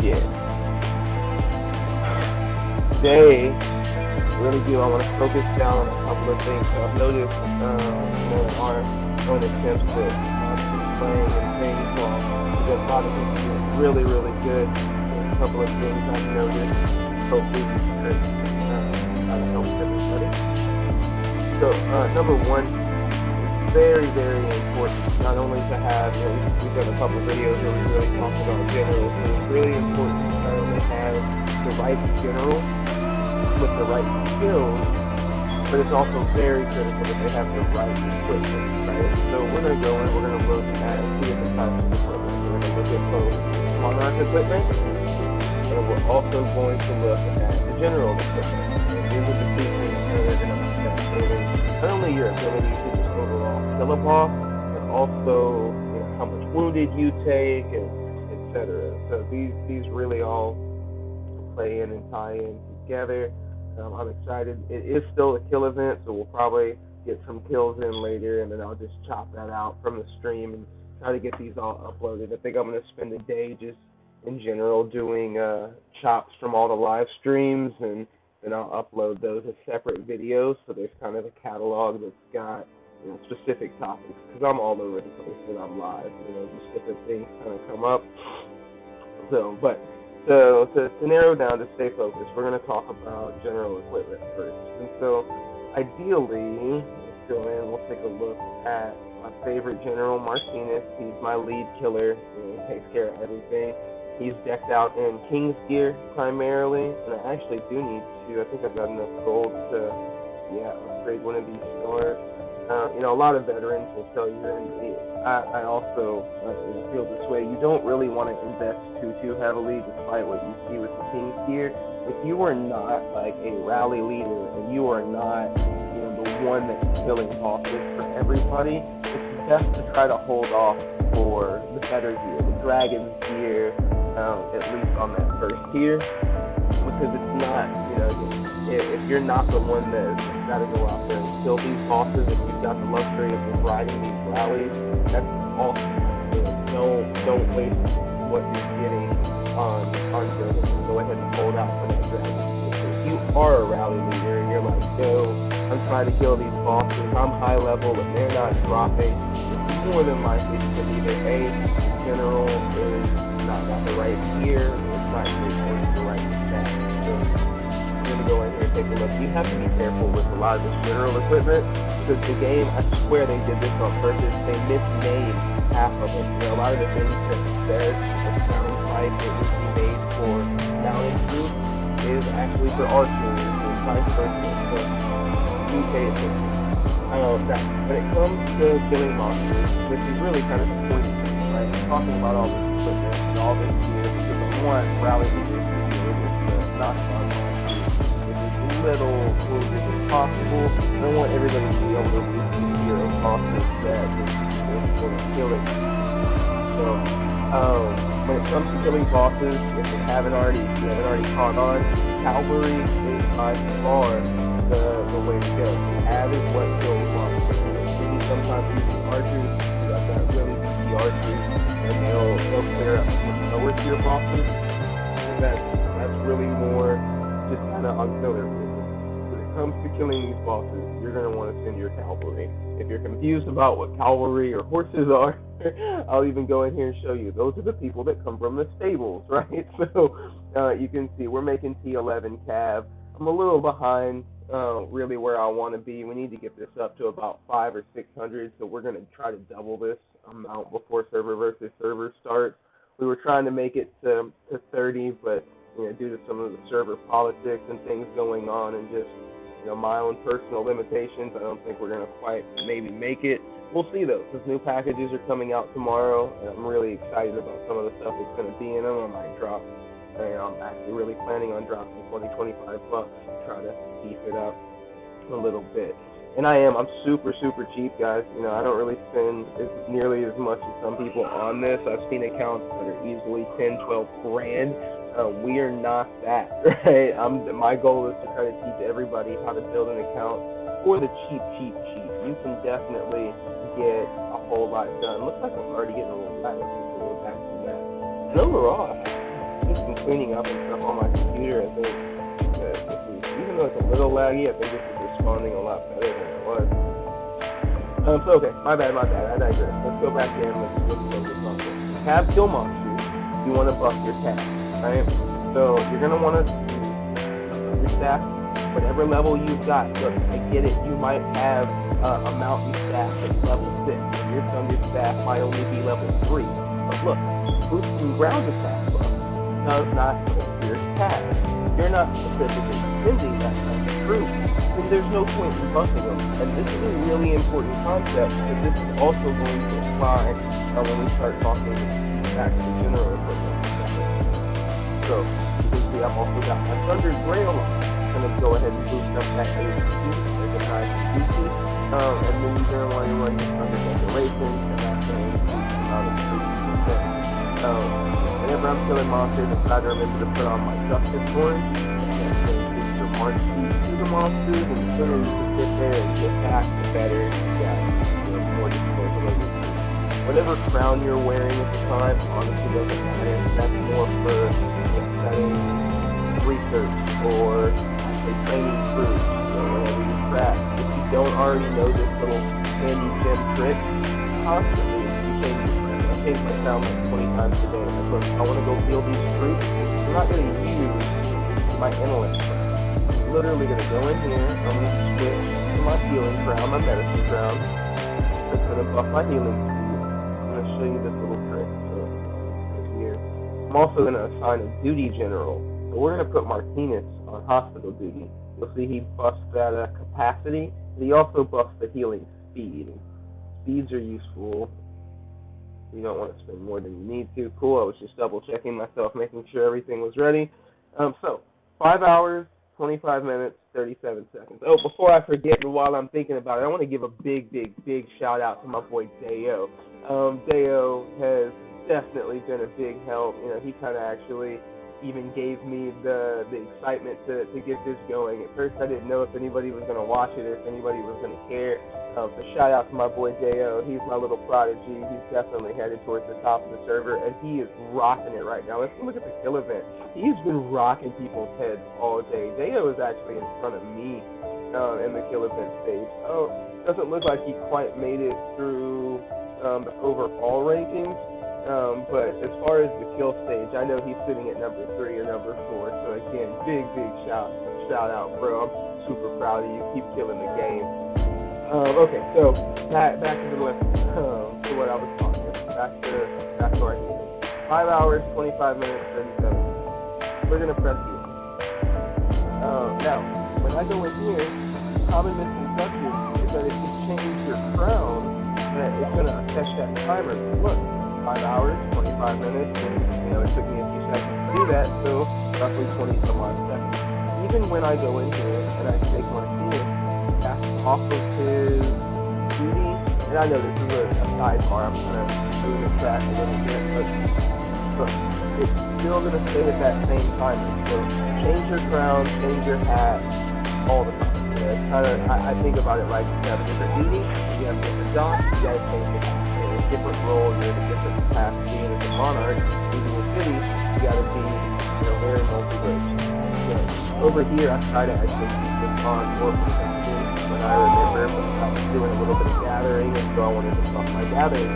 yeah. Today, really do. I want to focus down on a couple of things. So I've noticed, our own attempts to playing and things. Well, there's a lot of people doing really, really good. There's a couple of things I've noticed. Hopefully, we can try to help everybody. So, number one, it's very, very important not only to have, we've done a couple of videos where we really talk about generals, but it's really important to not only have the right general with the right skills, but it's also very critical that they have the right equipment, right? So we're going to go in, we're going to look at two different types of equipment. We're going to look at both monarch equipment, and we're also going to look at the general equipment. And these are the two things that are going to affect not only your ability to just overall kill a boss, but also how much wounded you take, and etc. So these really all play in and tie in together. I'm excited. It is still a kill event, so we'll probably get some kills in later, and then I'll just chop that out from the stream and try to get these all uploaded. I think I'm going to spend the day just in general doing chops from all the live streams, and then I'll upload those as separate videos, so there's kind of a catalog that's got specific topics, because I'm all over the place when I'm live. Just different things kind of come up. So to narrow down, to stay focused, we're going to talk about general equipment first. And so, ideally, let's go in, we'll take a look at my favorite general, Martinez. He's my lead killer. He takes care of everything. He's decked out in King's gear primarily, and I actually do need to, I think I've got enough gold to, upgrade one of these stars. A lot of veterans will tell you, and I also feel this way, you don't really want to invest too heavily, despite what you see with the King's gear. If you are not like a rally leader, and you are not the one that's killing bosses for everybody, it's best to try to hold off for the better gear, the dragon's gear, at least on that first tier, because it's not, if you're not the one that's got to go out there and kill these bosses, if you've got the luxury of just riding these rallies, that's awesome. Don't waste what you're getting on building. Go ahead and hold out for that dragon. If you are a rally leader and you're like, I'm trying to kill these bosses, I'm high level and they're not dropping, it's more than likely because either A, general is not got the right gear, or it's not the right stats. So I'm going to go in here and take a look. You have to be careful with a lot of this general equipment, because the game, I swear they did this on purpose. They misnamed half of it. A lot of the things that it says, that sounds like it would be made for mounted troops, is actually for archers and vice versa. So do pay attention. When it comes to killing monsters, which is really kind of the point, right? I'm talking about all this equipment and all this gear, because I want rally leaders to be able to knock on monsters with as little wounded as possible. I want everybody to be able to reach the gear of monsters that is going to kill it. So, when it comes to killing bosses, if you haven't already caught on, cavalry is by far the way to go. Have is what kills monsters. Maybe sometimes using archers, you got that really easy archers, and they'll clear up lower tier bosses. And that's really more just kind of auxiliary. When it comes to killing these bosses, you're going to want to send your cavalry. If you're confused about what cavalry or horses are, I'll even go in here and show you. Those are the people that come from the stables, right? So you can see we're making T11 cav. I'm a little behind really where I want to be. We need to get this up to about 500 or 600, so we're going to try to double this amount before server versus server starts. We were trying to make it to 30, but due to some of the server politics and things going on, and just my own personal limitations, I don't think we're going to quite maybe make it. We'll see though, because new packages are coming out tomorrow, and I'm really excited about some of the stuff that's going to be in them. I might drop, I'm actually really planning on dropping 20-25 bucks to try to beef it up a little bit. And I'm super cheap, guys. I don't really spend nearly as much as some people on this. I've seen accounts that are easily 10, 12 grand. We are not that, right? My goal is to try to teach everybody how to build an account for the cheap. You can definitely get a whole lot done. Looks like I'm already getting a little back to that. And overall, just some cleaning up and stuff on my computer. I think that this is, even though it's a little laggy, I think this is responding a lot better than it was. So okay, my bad, I digress. Let's go back in and let's focus on this. You have kill monsters, you want to buff your tag, right? So you're going to want to your staff, whatever level you've got. Look, I get it, you might have a mountain staff that's level 6, and your thunder staff might only be level 3. But look, boosting ground attack buff does not hit your tag. You're not specifically sending that kind of group, then there's no point in buffing them. And this is a really important concept, because this is also going to apply when we start talking back to the general equipment. So, you can see I've also got my Thunder Grail. I'm going to go ahead and boost up that HP, make it nice and juicy. And then you're going to want to run your Thunder Decorations, and that's going to increase the amount of troops you can send. Whenever I'm killing monsters, I try to remember to put on my Justice Horn. The march speed to the monsters, and the sooner you can get there and get back, the better. More disposable. Whatever crown you're wearing at the time, honestly doesn't matter. That's more for setting research or actually training crews. So whenever you crash, if you don't already know this little handy gem trick, constantly you change your crown. I change my sound like 20 times a day. Like, look, I want to go heal these troops. I'm not going to use my analyst crown. I'm literally going to go in here, I'm going to switch to my healing crown, my medicine crown. It's going to buff my healing speed. I'm going to show you this little trick. So, here. I'm also going to assign a duty general. So we're going to put Martinez on hospital duty. You'll see he buffs that capacity, but he also buffs the healing speed. Speeds are useful. You don't want to spend more than you need to. Cool, I was just double checking myself, making sure everything was ready. So, 5 hours, 25 minutes, 37 seconds. Oh, before I forget, and while I'm thinking about it, I want to give a big shout out to my boy Deo. Deo has definitely been a big help. You know, he kind of actually even gave me the excitement to get this going. At first, I didn't know if anybody was going to watch it or if anybody was going to care. So shout out to my boy Deo. He's my little prodigy. He's definitely headed towards the top of the server, and he is rocking it right now. Let's look at the kill event. He's been rocking people's heads all day. Deo is actually in front of me in the kill event stage. Oh, doesn't look like he quite made it through the overall rankings. But as far as the kill stage, I know he's sitting at number 3 or number 4. So again, big shout out, bro. I'm super proud of you. Keep killing the game. Okay, so back to the lesson. To what I was talking. Back to our healing. 5 hours, 25 minutes, 37. We're gonna press here. Now, when I go in here, common misconception is that if you change your crown, that it's gonna affect that timer. Look. 5 hours, 25 minutes, and it took me a few seconds to do that, so roughly 20 some odd seconds. Even when I go in here and I take Martinez back off of his duty, and I know this is a sidebar, I'm kind of doing this back a little bit, but it's still going to stay at that same timer. So change your crown, change your hat, all the time. It's kind of, I think about it like you have a different duty, you have a different job, you got to change it. Different role, you're in a different capacity, and as a monarch, even with cities, you gotta be, very multi-racial. So over here, I try to actually keep this on more protection, but I remember I was doing a little bit of gathering, and so I wanted to stop my gathering.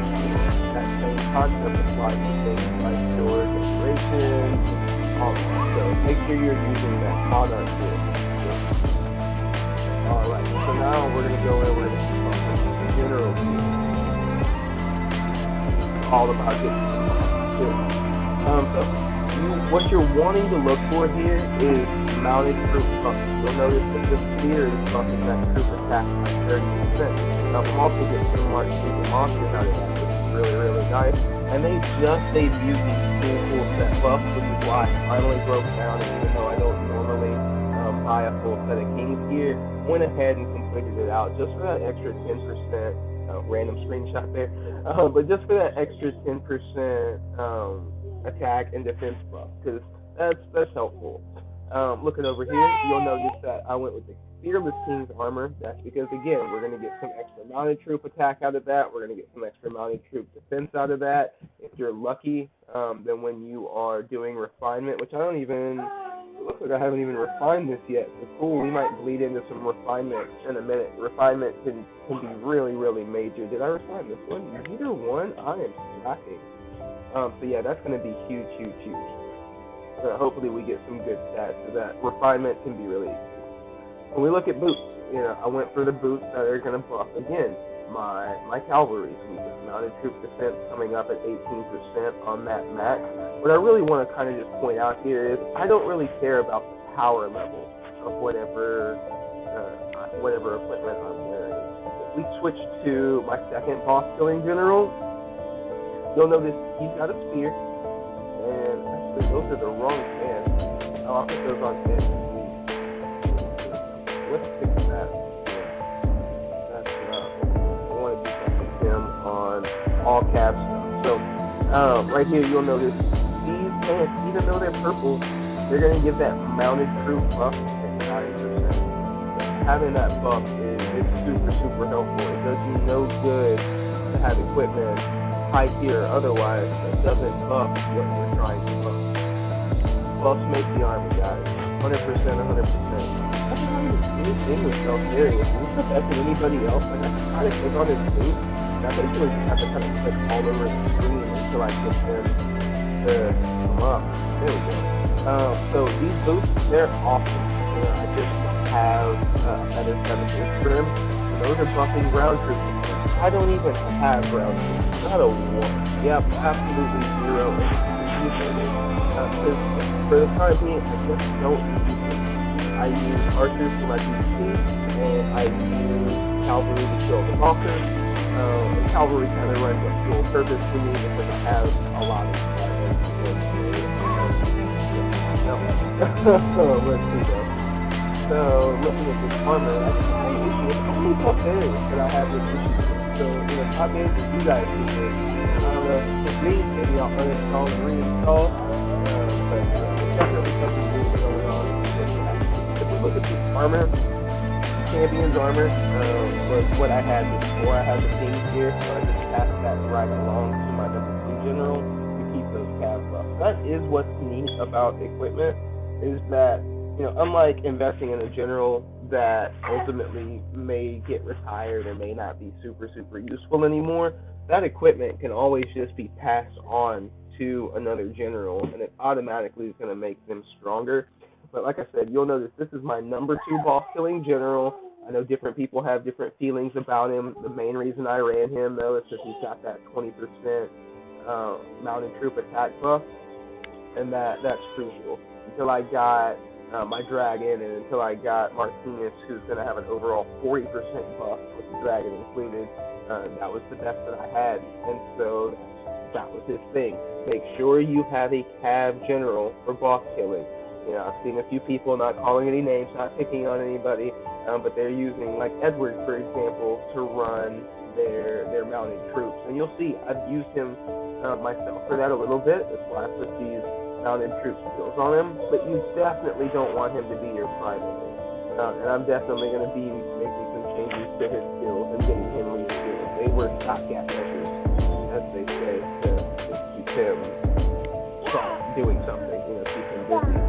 That same concept applies to things like door decoration, all that. So make sure you're using that monarch tool. Alright, so now we're gonna go in, we're gonna talk about the general tool. All about getting good. So what you're wanting to look for here is mounted troop buffing. You'll notice that this spear is buffing that troop attack by 30%. Now I'm also getting some march super monsters out of that, which is really nice. And they just debuted these cool set buffs, which is why I finally broke down, and even though I don't normally buy a full set of King's gear, went ahead and completed it out just for that extra 10%. Random screenshot there, but just for that extra 10% attack and defense buff, because that's helpful. Looking over here, you'll notice that I went with the Fearless King's armor. That's because, again, we're going to get some extra mounted troop attack out of that. We're going to get some extra mounted troop defense out of that. If you're lucky, than when you are doing refinement, which I don't even, it looks like I haven't even refined this yet. So cool, we might bleed into some refinement in a minute. Refinement can be really, really major. Did I refine this one? Neither one? I am slacking. So yeah, that's going to be huge, huge, huge. Hopefully we get some good stats so that refinement can be really easy. When we look at boots, I went for the boots that are going to buff, again, my cavalry. Mounted troop defense coming up at 18% on that max. What I really want to kind of just point out here is I don't really care about the power level of whatever equipment I'm wearing. If we switch to my second boss killing general, you'll notice he's got a spear, and actually those are the wrong fans. I'll put those on fans. Let's fix that. That's I want to do something with him on all caps stuff. So right here you'll notice these pants, even though they're purple, they're going to give that mounted troop buff at 9%. Having that buff is super, super helpful. It does you no good to have equipment, high tier or otherwise, that doesn't buff what you're trying to buff. Buffs make the army, guys. 100%, 100%. That's not even anything with self-serious. If you put that to anybody else, like I can kind of click on his boot, and I basically just have to kind of click all over the screen until I get them to come up. There we go. So these boots, they're awesome. I just have another 7 for them. Those are buffing ground troops. I don't even have ground troops. Not a 1. Yep, absolutely 0. For the time being, I just don't use it. I use archers for my DP, and I use cavalry to kill the walkers. And cavalry kind of runs a dual purpose for me because I have a lot of let's see that. So looking at this armor, I just have an issue with how many tough areas that I have this issue with. So top areas that you guys do this. I don't know if it's me, maybe I'll uninstall and reinstall. But definitely something really going on. If we look at the armor, champion's armor was what I had before I had the things here, so I just passed that right along to my number 2 general to keep those calves up. That is what's neat about equipment, is that, unlike investing in a general that ultimately may get retired or may not be super, super useful anymore, that equipment can always just be passed on to another general, and it automatically is going to make them stronger. But like I said, you'll notice this is my number 2 boss killing general. I know different people have different feelings about him. The main reason I ran him, though, is because he's got that 20% mounted troop attack buff, and that's crucial. Until I got my dragon, and until I got Martinez, who's going to have an overall 40% buff with the dragon included, that was the best that I had. And so that was his thing. Make sure you have a cav general for boss killing. I've seen a few people, not calling any names, not picking on anybody, but they're using, like Edward, for example, to run their mounted troops. And you'll see, I've used him myself for that a little bit. That's why I put these mounted troop skills on him. But you definitely don't want him to be your primary. And I'm definitely going to be making some changes to his skills and getting him reskilled. They were stopgap measures, as they say, to keep him doing something, keep him busy.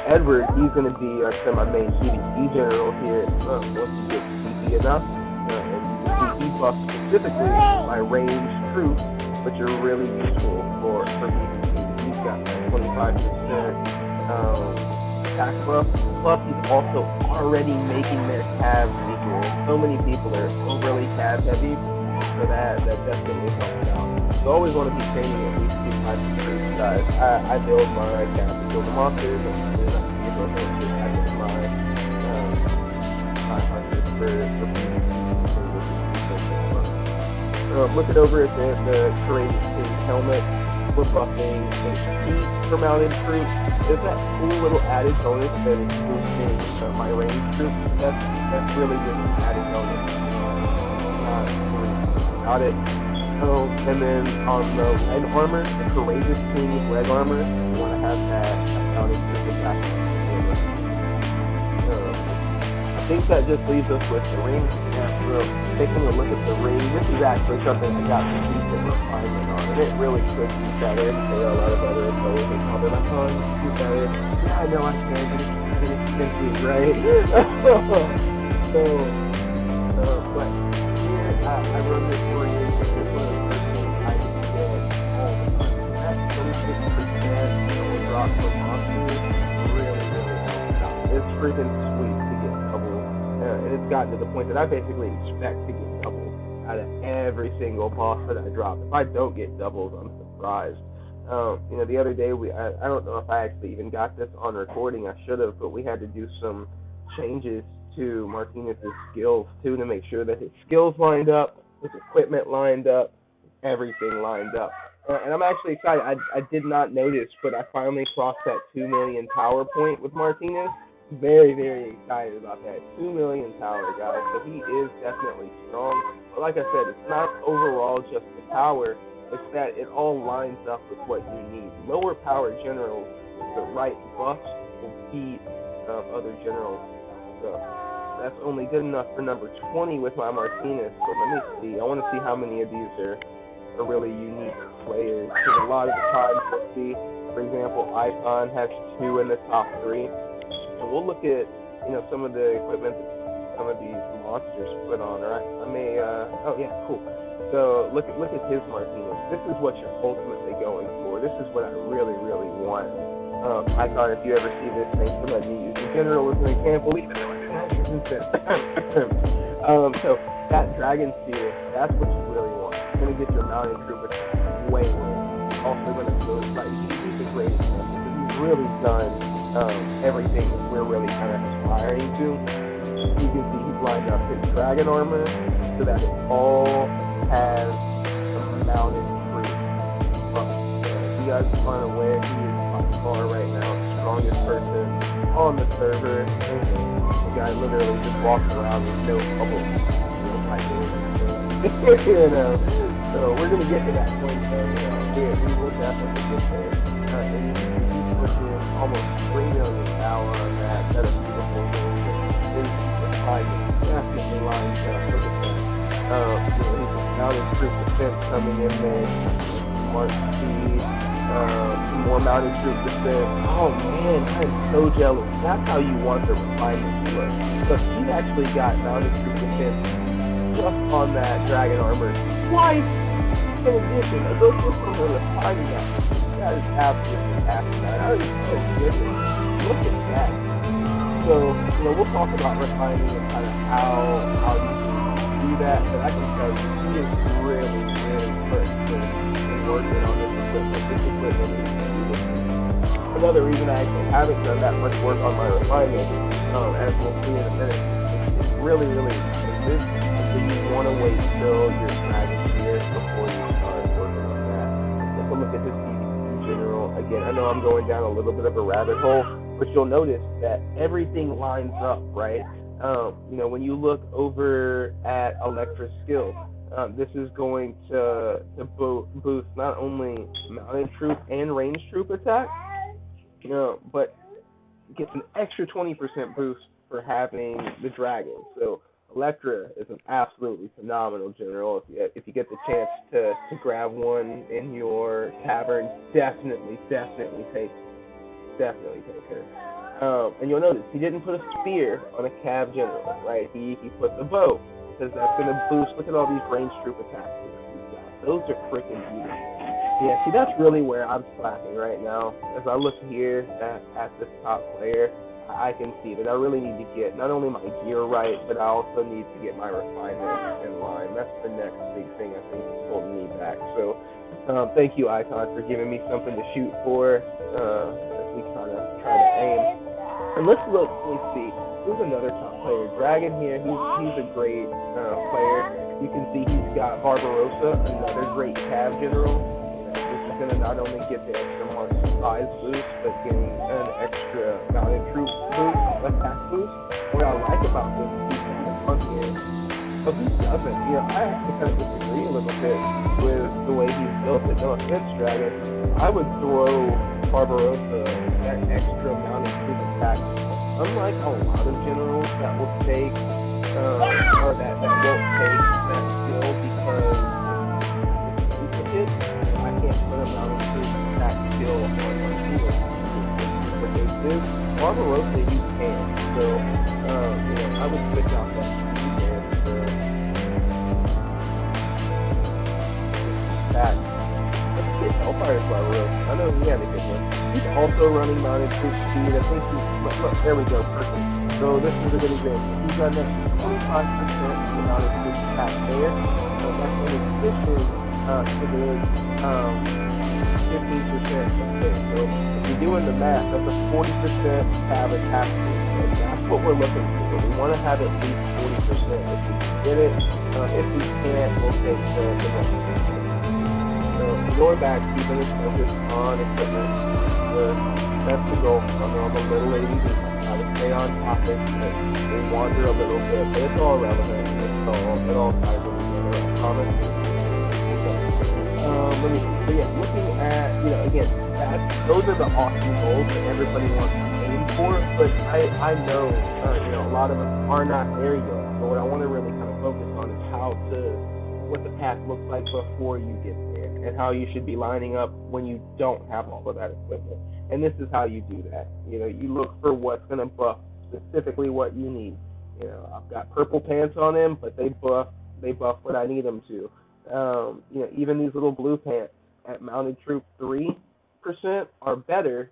Edward, he's going to be, like I said, my main PvP general here. Once you get PvP enough, and he buffs specifically my ranged troops, which are really useful for PvP. He's got that 25% attack buff. Plus, he's also already making their calves weaker. So many people are overly calf heavy, so that definitely helps out. You always want to be training at least 2 types of troops, guys. I build my calves to kill the monsters, and then I build my hunters for PvP. Looking over at the Courageous King's helmet, we're buffing his feet for mounted troops. There's that cool little added bonus that is boosting my ranged troops. That's really just an added bonus. Got it. So, and then on the leg armor, the Courageous King's leg armor, you want to have that mounted troop attack. think that just leaves us with the ring. Yeah, so taking a look at the ring, this is actually something I got some decent refinement on, and it really could keep that in. There are a lot of other sellers that comment like, oh, you can keep that in. Yeah, I know I can, but it's expensive, right? But here, I run this for you. This is one of the first things I get all the time. That 26% drop from monsters really helps out. It's freaking sweet to get doubles, and it's gotten to the point that I basically expect to get doubles out of every single boss that I drop. If I don't get doubles, I'm surprised. The other day I don't know if I actually even got this on recording. I should have, but we had to do some changes to Martinez's skills too to make sure that his skills lined up, his equipment lined up, everything lined up. And I'm actually excited. I did not notice, but I finally crossed that 2 million power point with Martinez. Very, very excited about that. 2 million power, guys. So he is definitely strong. But like I said, it's not overall just the power. It's that it all lines up with what you need. Lower power generals with the right buffs will beat other generals. So that's only good enough for number 20 with my Martinez. But let me see. I want to see how many of these are really unique players. Because a lot of the times you'll see, for example, Icon has 2 in the top 3. And we'll look at, some of the equipment that some of these monsters put on. Or I may, oh yeah, cool. So look at his Martinez. This is what you're ultimately going for. This is what I really, really want. I thought if you ever see this, thanks for letting me use the general as an example, even though so that Dragon Spear, that's what you really want. It's going to get your mountain trooper way worse. Also going to go like he's a great example because he's really done everything that we're really kind of aspiring to. You can see he's lined up his dragon armor so that it all has a mounted trooper. If you guys aren't aware, he is by far right now the strongest person on the server. The guy literally just walks around with no bubbles. So we're gonna get to that point though. We will definitely get there. And he's pushing almost 3 million power on that. That is beautiful. His refinement definitely lines up. Look at that. He's a mounted troop defense coming in there. Smart speed. Some more mounted troop defense. Oh man, I'm so jealous. That's how you want the refinement to work. But he's actually got mounted troop defense just on that dragon armor twice in addition. Those systems are refining that. That is absolutely fantastic. That is so good. Look at that. So, we'll talk about refining and kind of how you can do that, but I can tell you, he is really, really putting in working on this equipment. This equipment is beautiful. Another reason I actually haven't done that much work on my refinement, as we'll see in a minute, it's really, really expensive. So you want to wait till your dragon here before you start working on that. Let's look at this PvP general. Again, I know I'm going down a little bit of a rabbit hole, but you'll notice that everything lines up, right? When you look over at Electra's skill, this is going to boost not only mounted troop and ranged troop attack, but gets an extra 20% boost for having the dragon. So Electra is an absolutely phenomenal general. If you get the chance to grab one in your tavern, definitely take her. And you'll notice he didn't put a spear on a cav general, right? He put the bow because that's going to boost. Look at all these ranged troop attacks he's got. Those are freaking beautiful. Yeah, see, that's really where I'm slacking right now. As I look here at this top player, I can see that I really need to get not only my gear right, but I also need to get my refinement in line. That's the next big thing I think is holding me back. So thank you, Icon, for giving me something to shoot for as we try to aim. And let's see. Who's another top player? Dragon here, he's a great player. You can see he's got Barbarossa, another great cav general. This is going to not only get the extra march size boost, but getting an extra mounted troop boost, attack boost. What I like about this is he's fun here. But who doesn't? I actually kind of disagree a little bit with the way he's built it. No offense, Dragon. I would throw Barbarossa that extra mounted troop attack unlike a lot of generals that will take, or that won't take that skill because it's duplicate, I can't put them out of that skill on my field. But this Barbarossa you can. So, I would switch out that speed for that. Let's get Hellfire's Barbarossa. I know he had a good one. He's also running mounted troop speed. I think look, there we go, perfect. So this is a good example. He's got that 25% mounted troop attack there. So that's in addition to the 15% there. So if you're doing the math, that's a 40% cav attack speed. So that's what we're looking for. We want to have at least 40%. If we can get it, if we can't, we'll take the rest. So going back, keeping us focused on equipment. That's the goal. I'm a little ADD. I would stay on topic, but they wander a little bit, but it's all relevant. It all ties in together. I promise. Let me see. So yeah, looking at, again, those are the awesome goals that everybody wants to aim for, but I know, a lot of us are not there yet. So what I want to really kind of focus on is what the path looks like before you get there, and how you should be lining up when you don't have all of that equipment. And this is how you do that. You look for what's going to buff specifically what you need. I've got purple pants on him, but they buff what I need them to. Even these little blue pants at mounted troop 3% are better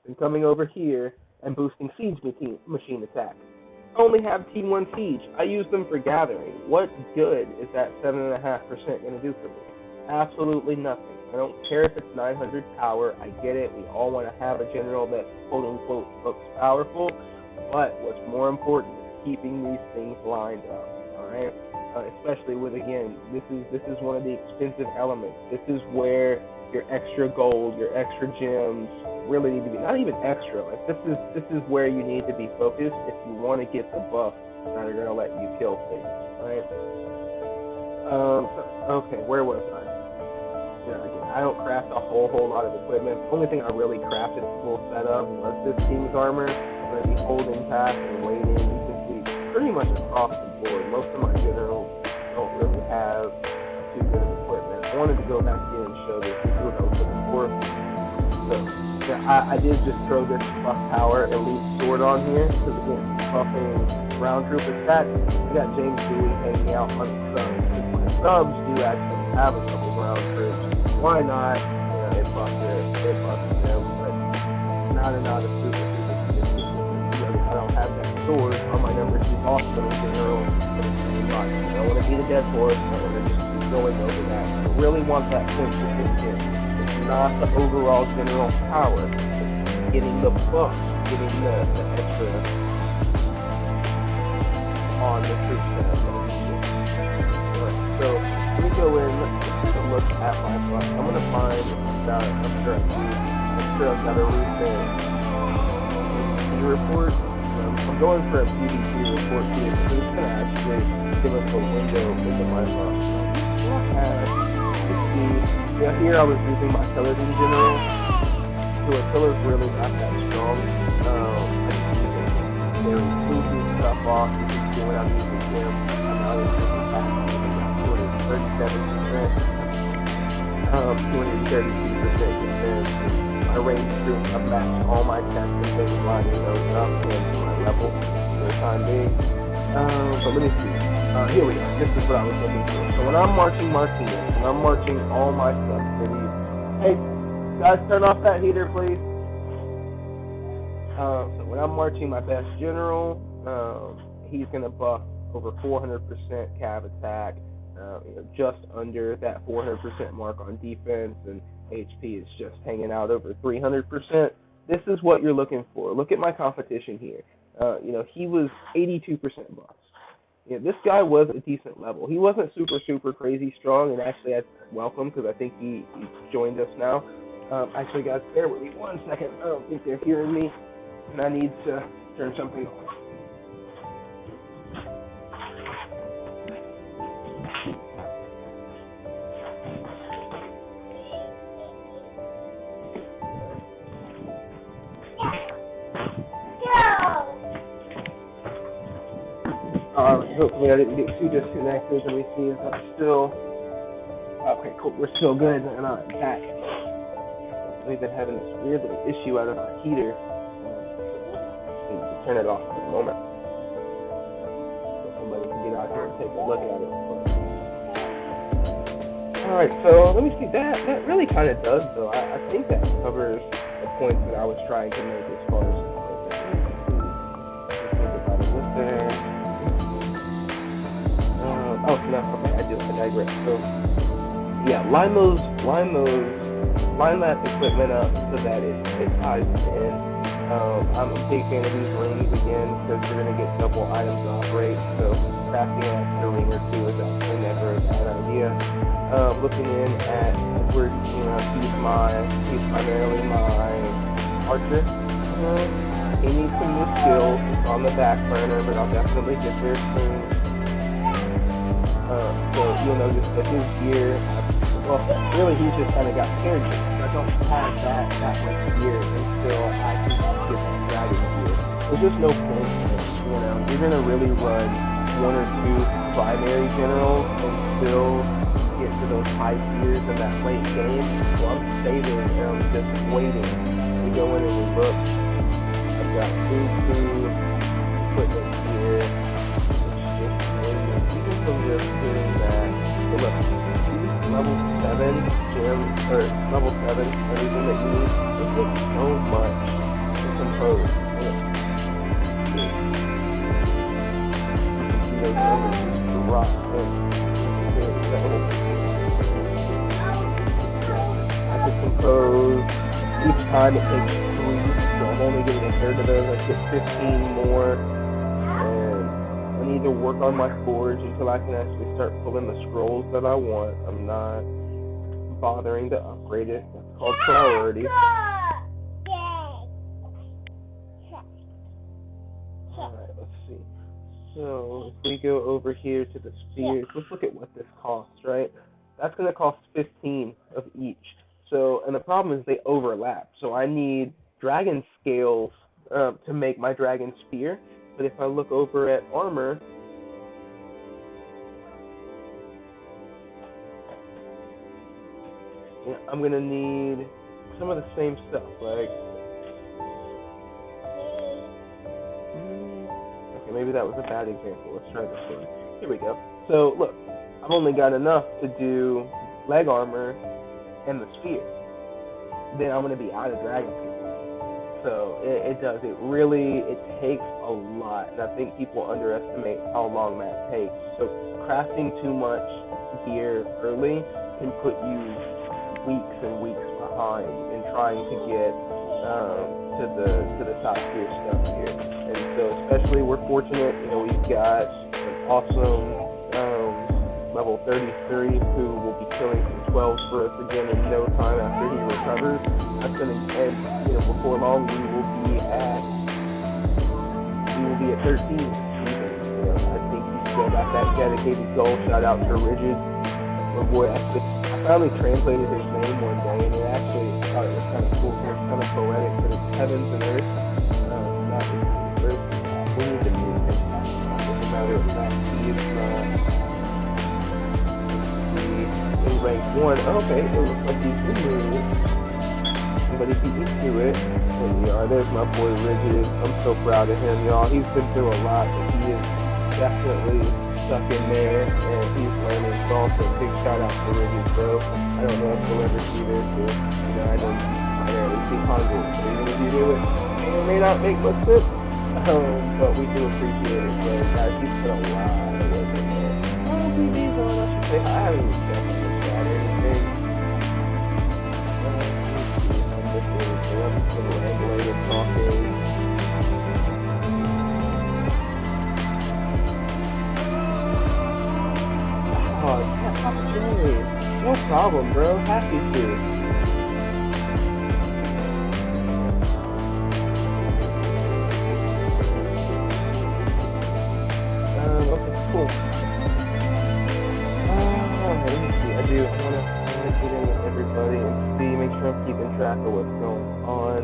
than coming over here and boosting siege machine attack. I only have T1 siege. I use them for gathering. What good is that 7.5% going to do for me? Absolutely nothing. I don't care if it's 900 power. I get it. We all want to have a general that quote unquote looks powerful. But what's more important is keeping these things lined up. All right. Especially with, again, this is one of the expensive elements. This is where your extra gold, your extra gems really need to be, not even extra. Like this is where you need to be focused if you want to get the buff that are going to let you kill things. Right. Okay, where was I? Again, I don't craft a whole lot of equipment. The only thing I really crafted full setup was this King's armor. I'm going to be holding path and waiting. You can see pretty much across the board. Most of my generals don't really have too good of equipment. I wanted to go back in and show this. This is what I was looking for. So, yeah, I did just throw this buff power elite sword on here because, again, buffing round troop attack. We got James Dewey hanging out on the subs. My subs do actually have a couple round troops. Why not? It buffs them, but not a super. I don't have that sword on my number 2 hospital general. I don't want to be the dead horse. I want to just keep going over that. I really want that point to hit in. It's not the overall general power. It's getting the buff, getting the extra on the troops that I'm going to use. So let me go in. Let's take a look at my buff. I'm going to find I'm sure I've got a recent PvP report. I'm going for a PvP report here, so it's going to actually give us a window into my buff. Here I was using my Paladin general. So a killer's really not that strong. I'm using very smoothing stuff off. You can see when I'm using him. I'm out of the 37%, 232%, my range troops, I match all my tests and things, lining those up to my level for the time being. But let me see. Here we go. This is what I was looking for. So when I'm marching Martinez, when I'm marching all my stuff, hey, guys, turn off that heater, please. So when I'm marching my best general, he's going to buff over 400% cav attack, just under that 400% mark on defense, and HP is just hanging out over 300%. This is what you're looking for. Look at my competition here. He was 82% buffs. This guy was a decent level. He wasn't super crazy strong, and actually I welcome because I think he joined us now. Actually, guys, bear with me 1 second. I don't think they're hearing me, and I need to turn something on. Hopefully I didn't get too disconnected. Let me see if I'm still... Okay, cool. We're still good, and I'm back. We've been having this weird little issue out of our heater. Need to turn it off for a moment. So somebody can get out here and take a look at it. Alright, so let me see. That really kind of does, though. I think that covers the points that I was trying to make as far as... What's there? Oh, no, okay, I digress. So, yeah, line that equipment up so that it ties in. I'm a big fan of these rings again because you're going to get double items to operate. So, crafting an extra ring or two is actually never a bad idea. Looking in at where he's primarily my archer. He needs some new skills. It's on the back burner, but I'll definitely get there soon. So you'll notice that his gear, well, really he's just kind of got scared. I don't have that much gear until I can get that dragon gear. There's just no point. You're gonna really run one or two primary generals and still get to those high tiers in that late game. So I'm saving and I'm just waiting to go in and look. I've got two equipment here. Even from just doing that, so look, level 7 gems, or level 7, everything that you need, it takes so much to compose. Those numbers just drop in. I could compose each time it takes 3, so I'm only getting a third of those. I get 15 more. I need to work on my forge until I can actually start pulling the scrolls that I want. I'm not bothering to upgrade it. That's called priority. Alright, let's see. So, if we go over here to the spheres, let's look at what this costs, right? That's going to cost 15 of each. So, and the problem is they overlap. So I need dragon scales to make my dragon spear. But if I look over at armor, I'm going to need some of the same stuff, like, okay, maybe that was a bad example. Let's try this one. Here we go. So, look, I've only got enough to do leg armor and the spear. Then I'm going to be out of dragon scales. So it does. It takes a lot, and I think people underestimate how long that takes. So crafting too much gear early can put you weeks and weeks behind in trying to get to the top tier stuff here. And so especially we're fortunate, we've got an awesome level 33 who will be killing some 12s for us again in no time after he recovers. That's going to end, before long we will be at 13. I think he's still got that dedicated goal. Shout out to Rigid. My boy, I finally translated his name one day, and I thought it was kind of cool. It's kind of poetic, but it's heavens and earth. That was the first. We need to move him. It's a matter of fact. He is in rank 1. Okay, it looks like he's in there. But if he gets to it, and there's my boy Rigid. I'm so proud of him, y'all. He's been through a lot, but he is definitely stuck in there, and he's learning. So also, big shout out to Rigid, bro. I don't know if you'll ever see this, but I know you primarily see Congress. So even if you do it, it may not make much sense. But we do appreciate it, so guys, he's put a lot of work in there. TV's on, I should say. I haven't even checked on that or anything. I'm looking for some regulated talking. Oh, yeah, Papa Cherry. No problem, bro. Happy to. Okay, cool. Let me see. I want to get in with everybody and see, make sure I'm keeping track of what's going on.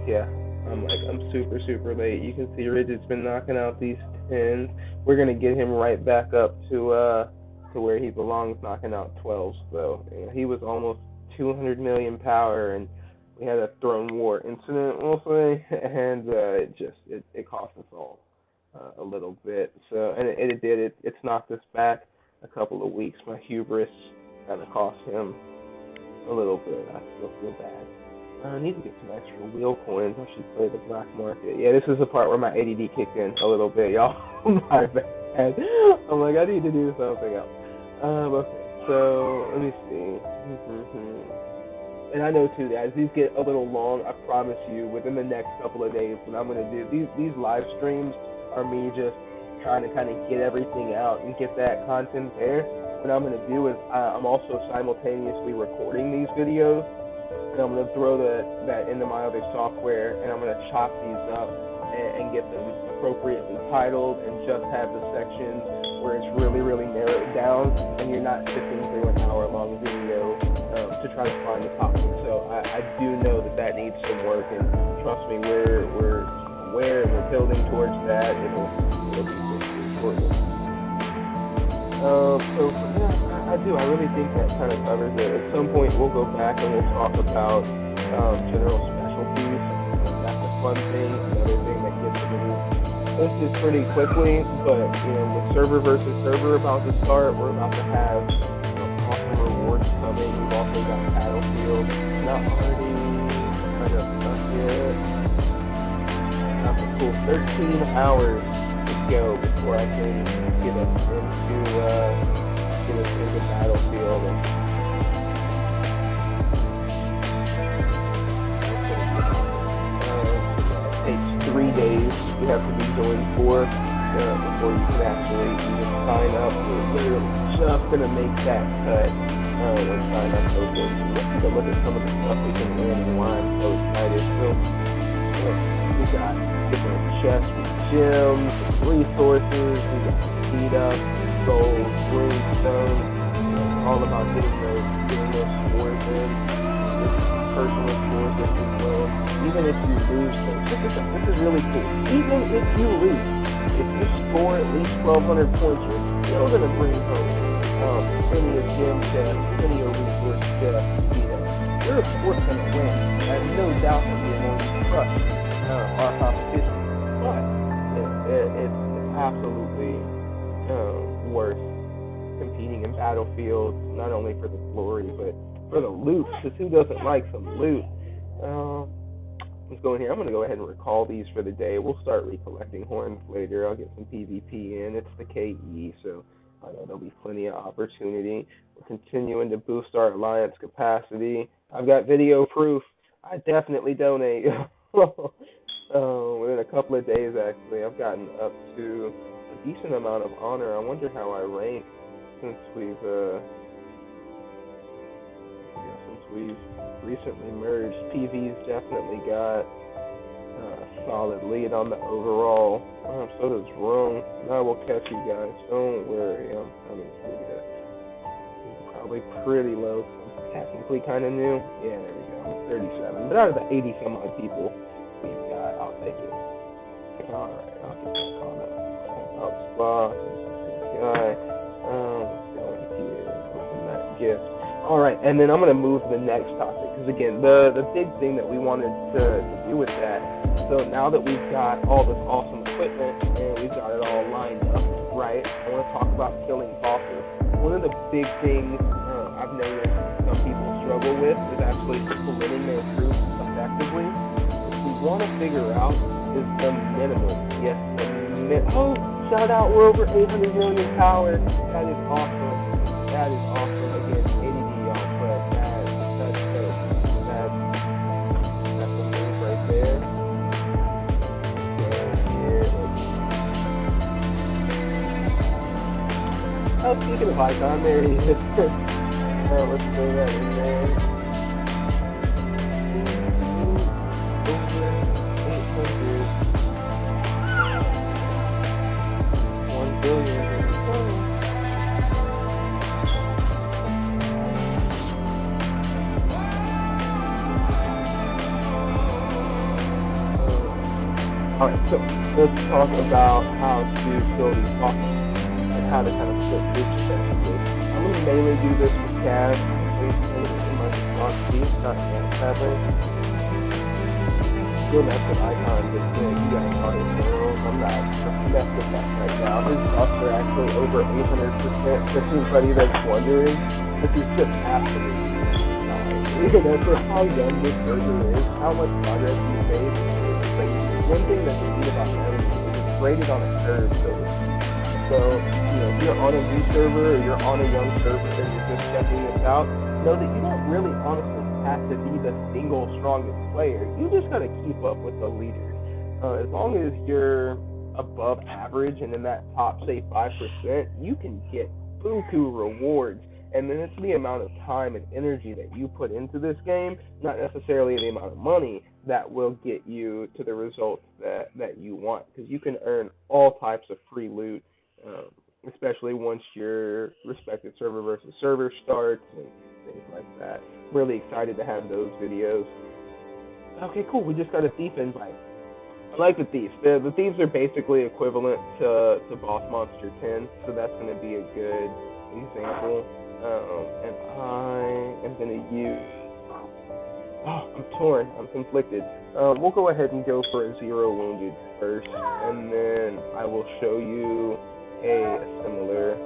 Yeah. I'm super late. You can see Rigid's been knocking out these 10s. We're gonna get him right back up to where he belongs, knocking out 12s though. You know, he was almost 200 million power, and we had a throne war incident, we'll say, and it cost us all a little bit. So it did. It's knocked us back a couple of weeks. My hubris kind of cost him a little bit. I still feel bad. I need to get some extra wheel coins. I should play the black market. Yeah, this is the part where my ADD kicked in a little bit, y'all. My bad. I'm like, I need to do something else. Okay, so let me see. And I know too, guys, these get a little long. I promise you, within the next couple of days, what I'm gonna do, these live streams are me just trying to kind of get everything out and get that content there. What I'm gonna do is I'm also simultaneously recording these videos, and I'm gonna throw that into my other software, and I'm gonna chop these up and get them appropriately titled, and just have the sections where it's really narrowed down, and you're not sifting through an hour-long video to try to find the topic. So I do know that needs some work, and trust me, we're aware and we're building towards that. It'll be important. So yeah, I do. I really think that kind of covers it. At some point, we'll go back and we'll talk about general specialties. That's a fun thing. Another thing that gets into pretty quickly, but with server versus server about to start, we're about to have awesome rewards coming. We've also got Battlefield, not already kind of stuff yet. That's a cool 13 hours to go before I can get us into Battlefield. It takes 3 days you have to be joined for before you can actually even sign up. We're literally just going to make that cut when sign up opens. Let's take a look at some of the stuff we can learn and why I'm so excited. So we got different chests with gems, resources, we got speed up, gold, runestone, all about getting those scores in. Personal scores if you win, even if you lose them. This is really cool. Even if you lose, if you score at least 1,200 points, you're still going to bring home plenty of gem chests, plenty of resource chests. You're of course going to win. I have no doubt that you're going to crush our competition. But it's absolutely worth competing in Battlefield, not only for the glory, but for the loot, because who doesn't like some loot? Let's go in here. I'm going to go ahead and recall these for the day. We'll start recollecting horns later. I'll get some PvP in. It's the KE, so I know there'll be plenty of opportunity. We're continuing to boost our alliance capacity. I've got video proof. I definitely donate. Within a couple of days, actually, I've gotten up to a decent amount of honor. I wonder how I rank since we've recently merged. TV's definitely got a solid lead on the overall. So does Rome. I will catch you guys. Don't worry. I'm coming for you. Probably pretty low. So technically kind of new. Yeah, there we go. 37. But out of the 80 some odd people we've got, I'll take it. Alright, I'll get that caught up. I'll spot this guy. Let's go in here. Open that gift. Alright, and then I'm going to move to the next topic, because again, the big thing that we wanted to do with that, so now that we've got all this awesome equipment, and we've got it all lined up, right, I want to talk about killing bosses. One of the big things I've noticed some people struggle with is actually splitting their troops effectively. What we want to figure out is the minimum. Yes, oh, shout out, we're over 800 million power. That is awesome. That is awesome. Again, oh, speaking of icon, there he is. Let's throw that in there. Over 800. 1 billion. Alright, so let's talk about how to kill these bosses and how to kind of split groups effectively. I'm going to mainly do this with Cav, in my response piece, not yet, sadly. Still mess with icons, but you guys are in general. I'm not mess with that right now. His buffs are actually over 800%. For anybody that's wondering, this is just absolutely nice. For how young this server is, how much progress he's made. Like, one thing that's neat about Evony is it's rated on a curve, so if you're on a new server or you're on a young server and you're just checking this out, know that you don't really honestly have to be the single strongest player. You just gotta keep up with the leaders. As long as you're above average and in that top, say, 5%, you can get buku rewards. And then it's the amount of time and energy that you put into this game, not necessarily the amount of money, that will get you to the results that you want. Because you can earn all types of free loot, especially once your respective server versus server starts and things like that. Really excited to have those videos. Okay, cool. We just got a thief invite. I like the thieves. The thieves are basically equivalent to Boss Monster 10, so that's going to be a good example. And I am going to use... Oh, I'm torn. I'm conflicted. We'll go ahead and go for a 0 wounded first, and then I will show you a similar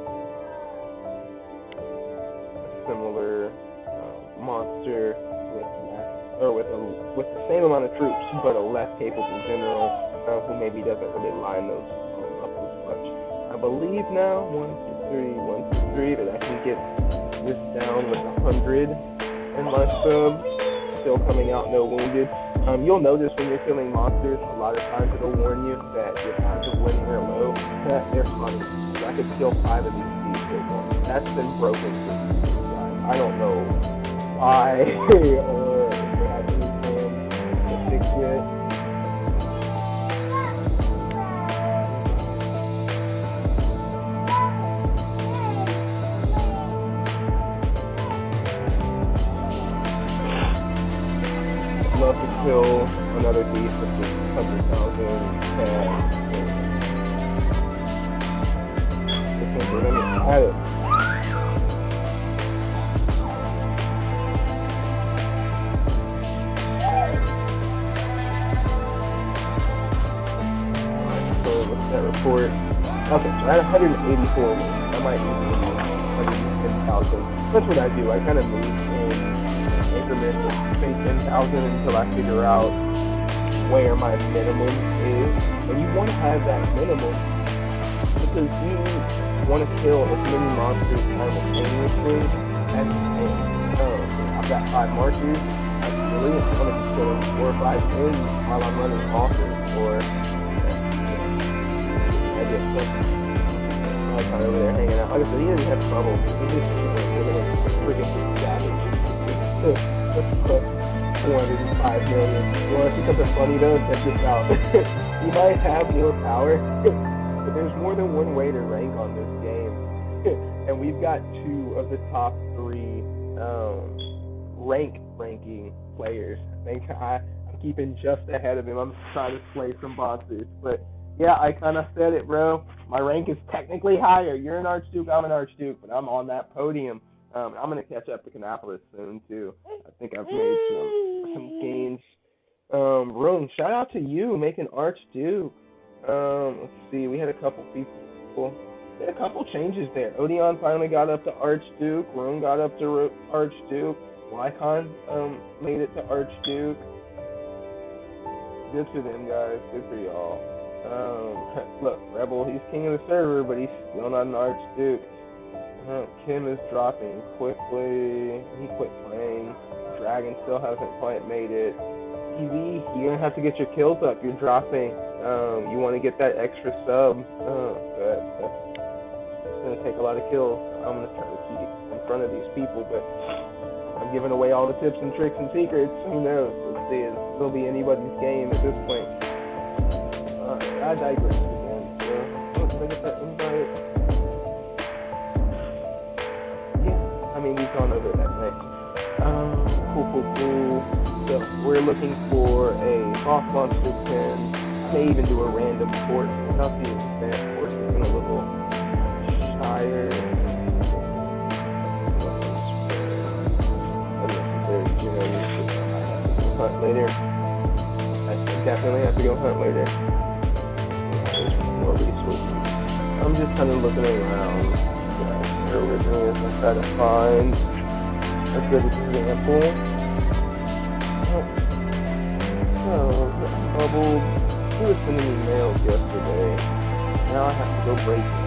monster with the same amount of troops, but a less capable general who maybe doesn't really line those up as much. I believe now 1, 2, 3, that I can get this down with 100 in my subs, still coming out no wounded. You'll notice when you're killing monsters, a lot of times it'll warn you that your odds of winning are low. They're funny. So I could kill 5 of these thieves at once. That's been broken for me. I don't know why or if they have any plans to fix it. I'd love to kill another thief with this 100,000 cash. Let me add it. That report. Okay, so I had 184 wins. I might even be 110,000. That's what I do. I kind of move in increments of say 10,000 until I figure out where my minimum is. And you want to have that minimum because you want to kill as many monsters simultaneously as you can. I've got 5 marchers. I really want to kill 4 or 5 pins while I'm running offers or kind of over there hanging out. Like I said, he didn't have trouble. He just really freaking savage. 405 million. You want to see something funny though? Check this out. You might have more power, but there's more than one way to rank on this game. And we've got 2 of the top 3 ranking players. I think I'm keeping just ahead of him. I'm trying to slay some bosses, but yeah, I kind of said it, bro. My rank is technically higher. You're an Archduke, I'm an Archduke, but I'm on that podium. I'm going to catch up to Canopolis soon, too. I think I've made some gains. Rune, shout out to you, making Archduke. Let's see, we had a couple people. We had a couple changes there. Odeon finally got up to Archduke. Rune got up to Archduke. Lycon made it to Archduke. Good for them, guys. Good for y'all. Look, Rebel, he's king of the server, but he's still not an Archduke. Kim is dropping quickly. He quit playing. Dragon still hasn't quite made it. TV, you're gonna have to get your kills up. You're dropping. You want to get that extra sub. That's gonna take a lot of kills. I'm gonna try to keep in front of these people, but I'm giving away all the tips and tricks and secrets. Who knows? Let's see. It'll be anybody's game at this point. I digress again. So, did I get that invite? Yeah, I mean, we've gone over that next. Cool. So, we're looking for a Boss Monster 10. may even do a random port. Not the advanced port, it's in a little shire. Hunt later. I definitely have to go hunt later. More resources. I'm just kind of looking around. Bear with me as I try to find a good example. Bubble. He was sending me mails yesterday. Now I have to go break them.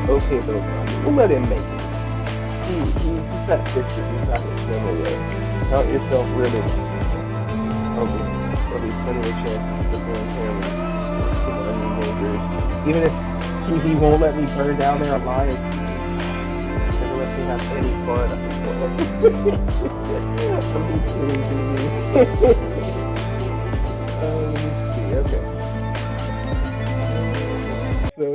Okay, little guy. We'll let him make it. He's got pictures. He's not going to swim away. Count yourself really well. There'll be plenty of chances to go on camera. Neighbors. Even if he won't let me burn down their alliance, he doesn't let me have any fun. I'm just kidding, baby. Let me see. Okay. So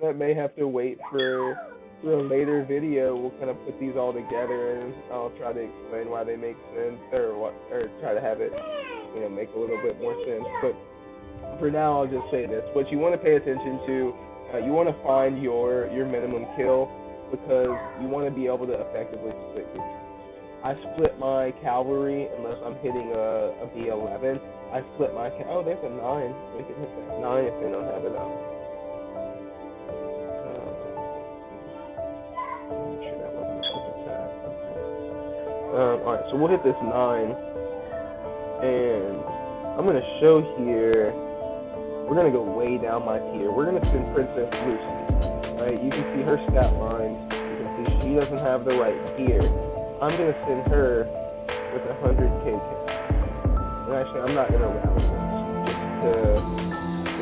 that may have to wait for a later video. We'll kind of put these all together, and I'll try to explain why they make sense, or try to have it, make a little bit more sense. But for now, I'll just say this: what you want to pay attention to, you want to find your minimum kill, because you want to be able to effectively split your troops. I split my cavalry unless I'm hitting a B11. I split my oh, there's a 9. We can hit that 9 if they don't have it up. Alright, so we'll hit this 9, and I'm going to show here, we're going to go way down my tier. We're going to send Princess Lucy, right? You can see her stat lines. You can see she doesn't have the right tier. I'm going to send her with 100k. And actually, I'm not going to rally this,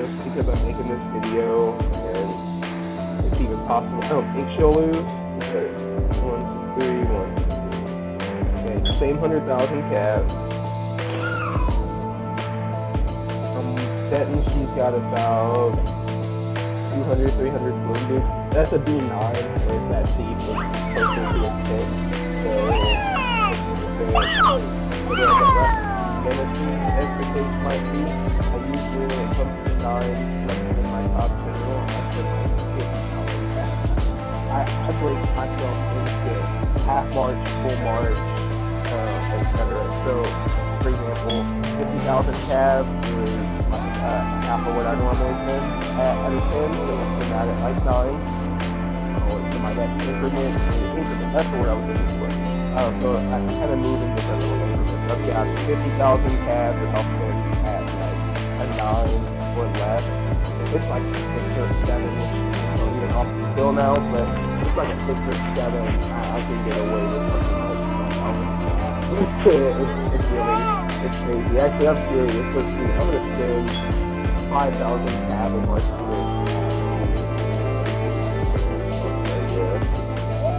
just because I'm making this video, and it's even possible. I don't think she'll lose. Okay, 1, 2, 3, 1. Same 100,000 calves. I'm betting she's got about 200, 300 wounded. That's a B9, whereas that D was closer to a 6. So, whatever as the case might be, I usually, when it comes to 9, in my top general, I put like 50,000 calves. I break myself into half march, full march, etc. So, for example, 50,000 calves is like half of what I normally send at a 10, so I'm putting that at like 9. So my next increment, that's the word I was looking for. So I can kind of move in different little increments. So I've got 50,000 calves, and I'll spend at like a 9 or less. It's like 6 or 7, even off the hill now, but it's like a 6 or 7. I can get away with something like it's crazy. Actually, I'm serious. Let's see. I'm going to spend 5,000 tab in my school.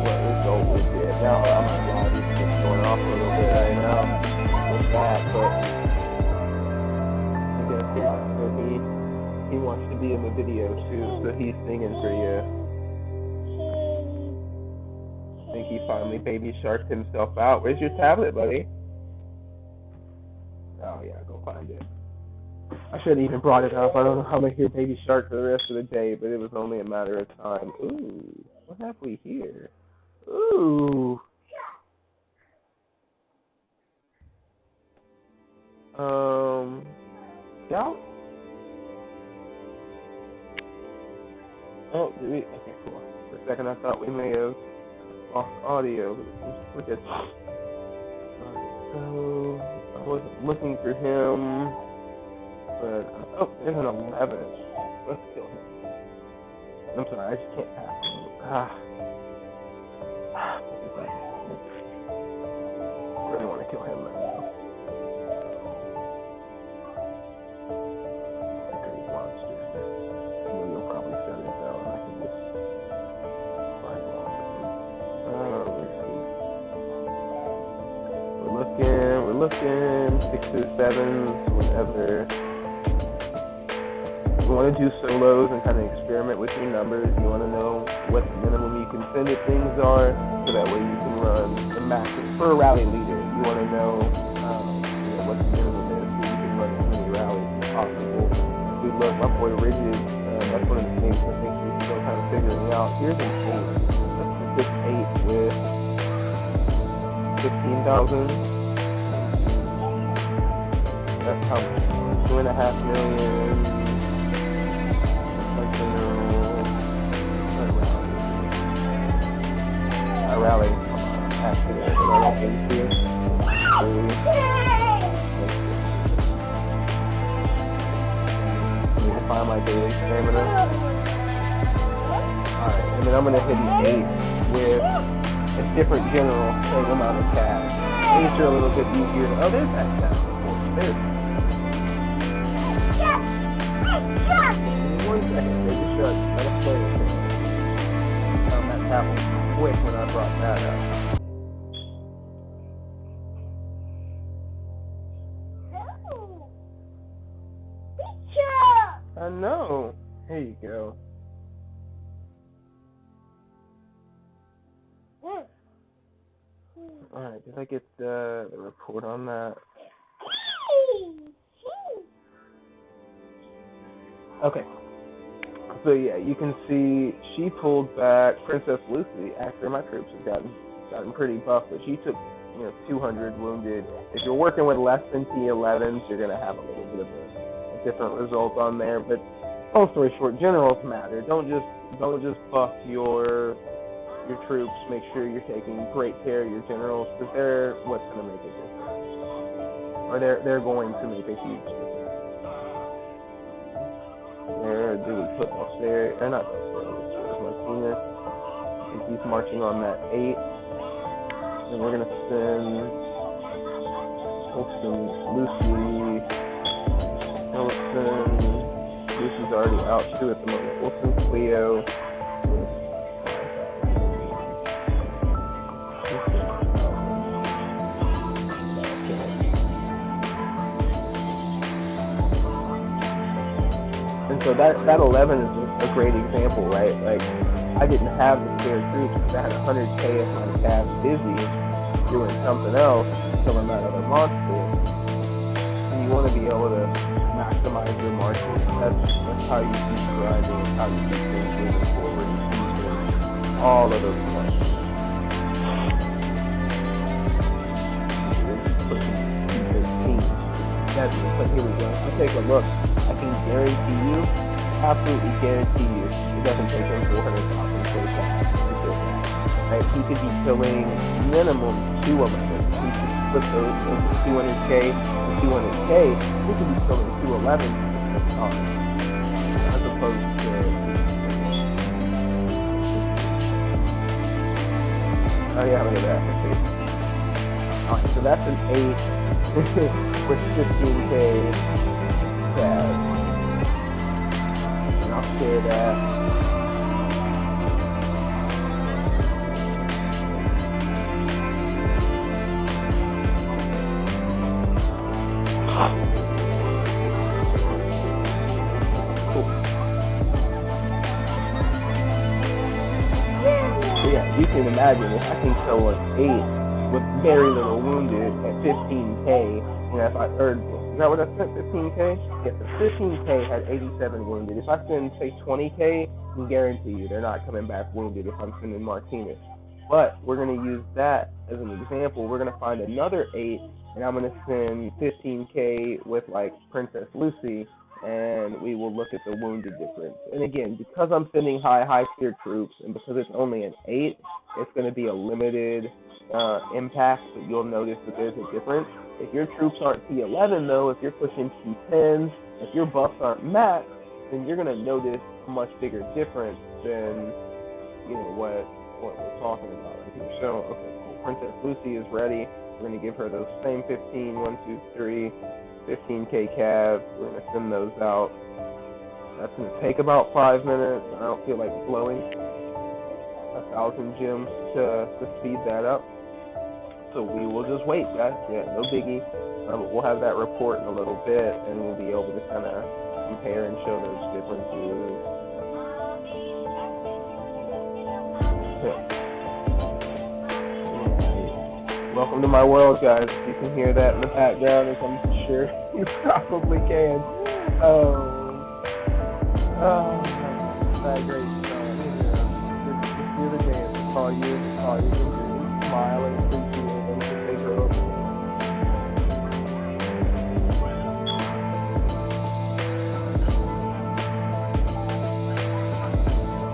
What result we get. Now, I'm not glad it's just going off a little bit right now with that, but I guess, yeah, so he wants to be in the video too, so he's singing for you. I think he finally baby sharked himself out. Where's your tablet, buddy? Oh yeah, go find it. I should have even brought it up. I don't know how I'm gonna hear baby shark for the rest of the day, but it was only a matter of time. Ooh, what have we here? Ooh. Scout? Oh, did we? Okay, cool. For a second I thought we may have lost audio. We're good. Alright, so I wasn't looking for him, but oh, there's an 11. Let's kill him. I'm sorry, I just can't pass him. I really want to kill him right now. Okay, monster. You'll probably shut it down. I can just find monsters. Let's see. We're looking, 6s, 7s, whenever you want to do solos and kind of experiment with your numbers. You want to know what the minimum you can send if things are, so that way you can run the maximum. For a rally leader, you want to know, what the minimum is, so you can run as many rallies as possible. We look, my boy Rigid, that's one of the things I think we're still kind of figuring out. Here's an 8. Let's put this 8 with 15,000. That's how much? 2.5 million. A rally. After that, I don't think here. I need to find my daily stamina. Alright, and then I'm going to hit an 8 with a different general, same amount of cash. These are a little bit easier. Oh, there's that cash. There's that. 1 second, they just shut. Let us play with it. That happened quick when I brought that up. I know. Here you go. Alright, did I get the report on that? Okay. So yeah, you can see she pulled back Princess Lucy after my troops had gotten pretty buff, but she took 200 wounded. If you're working with less than T11s, you're gonna have a little bit of a different result on there. But long story short, generals matter. Don't just buff your troops. Make sure you're taking great care of your generals, because they're what's gonna make a difference, or they're going to make a huge difference. Where do we put Australia? Or not Australia, Martinez. He's marching on that 8. And we're going to send Lucy. Lucy's already out too at the moment. We'll send Cleo. And so that 11 is a great example, right? Like, I didn't have the spare troops because I had 100K of my cash busy doing something else until I'm out of the monster. And you want to be able to maximize your margins. That's how you keep grinding, how you keep things moving forward, and all of those points. But here we go. I'll take a look. I can guarantee you, absolutely guarantee you, it doesn't take him 400,000 for the cash. Right? He could be killing minimum 2 of them. We should split those into 200K and 200K. We could be killing 211 as opposed to. Oh yeah, look at that. Alright, so that's an 8 with 15K cash. And I'll share that. Yeah, you can imagine if I can kill an 8 with very little wounded at 15K, if I earned, is that what I spent, 15K? Yeah, the 15K had 87 wounded. If I spend, say, 20K, I can guarantee you they're not coming back wounded if I'm sending Martinez. But we're going to use that as an example. We're going to find another 8, and I'm going to send 15K with, like, Princess Lucy, and we will look at the wounded difference. And again, because I'm sending high tier troops, and because it's only an 8, it's going to be a limited impact, but you'll notice that there's a difference. If your troops aren't T11 though, if you're pushing T10s, if your buffs aren't max, then you're going to notice a much bigger difference than, what we're talking about right here. So, okay, cool. Princess Lucy is ready. We're going to give her those same 15, 1, 2, 3, 15K calves. We're going to send those out. That's going to take about 5 minutes. I don't feel like blowing 1,000 gems to speed that up. So we will just wait, guys. Yeah, no biggie. We'll have that report in a little bit, and we'll be able to kind of compare and show those differences. Welcome to my world, guys. You can hear that in the background, as I'm sure you probably can. That's great. Just do the dance. Call you, smile and appreciate them as they grow up.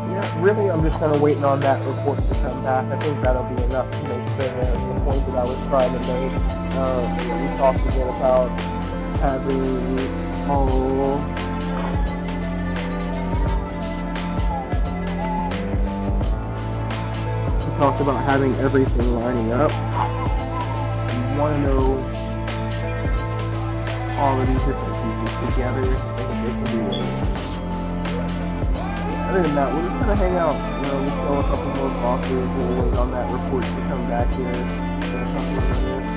Yeah, really, I'm just kind of waiting on that report to come back. I think that'll be enough to make the point that I was trying to make. We talked again about having talked about having everything lining up. You want to know all of these different pieces together. I think it can be really. Other than that, we'll just kind of hang out. We'll fill a couple more boxes. We'll wait on that report to come back here in a couple of minutes.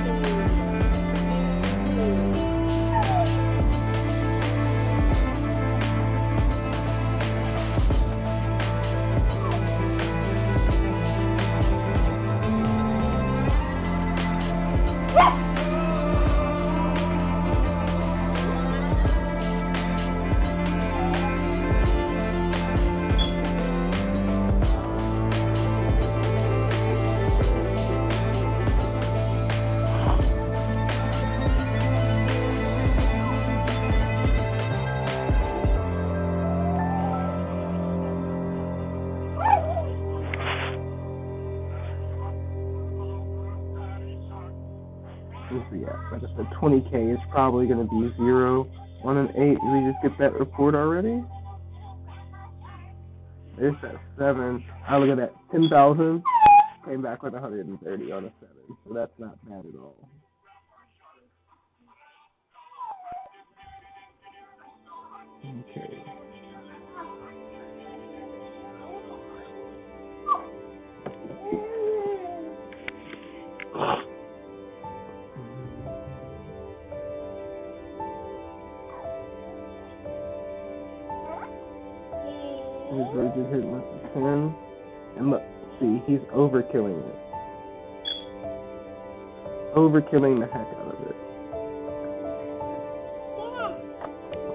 Like I said, 20K is probably going to be 0 on an 8. Did we just get that report already? There's that 7. I look at that. 10,000 came back with 130 on a 7. So that's not bad at all. Okay. His rage is hitting with the 10. And look, see, he's overkilling it. Overkilling the heck out of it.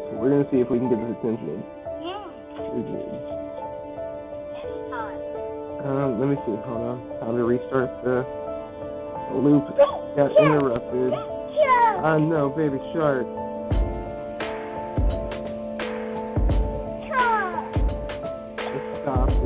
So we're going to see if we can get his attention. Let me see, hold on. Time to restart the loop. Got interrupted. I know, baby shark. Stop it.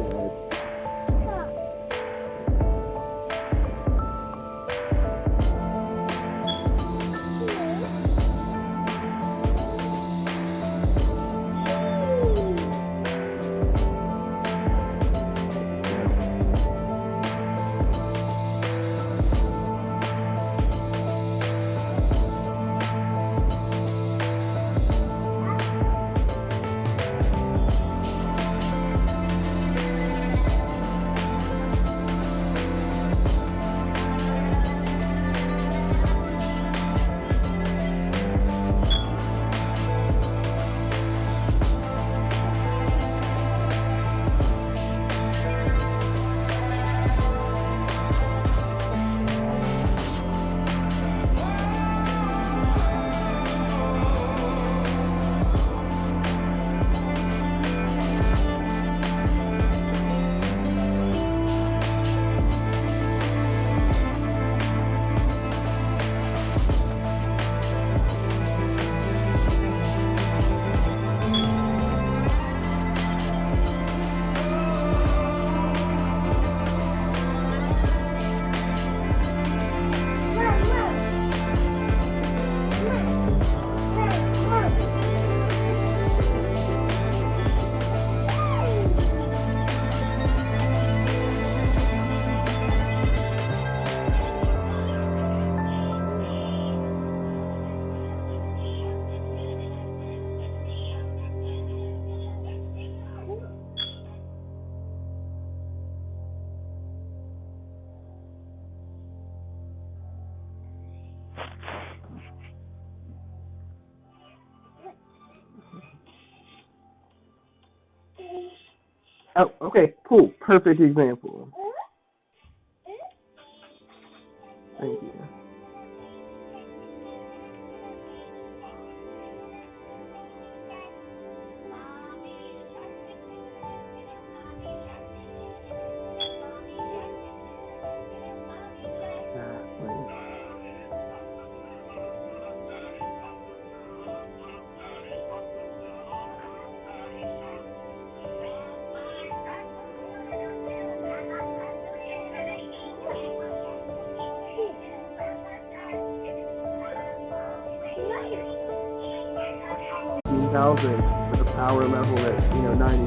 Oh, okay, cool. Perfect example. Thank you. Thousand with a power level at 90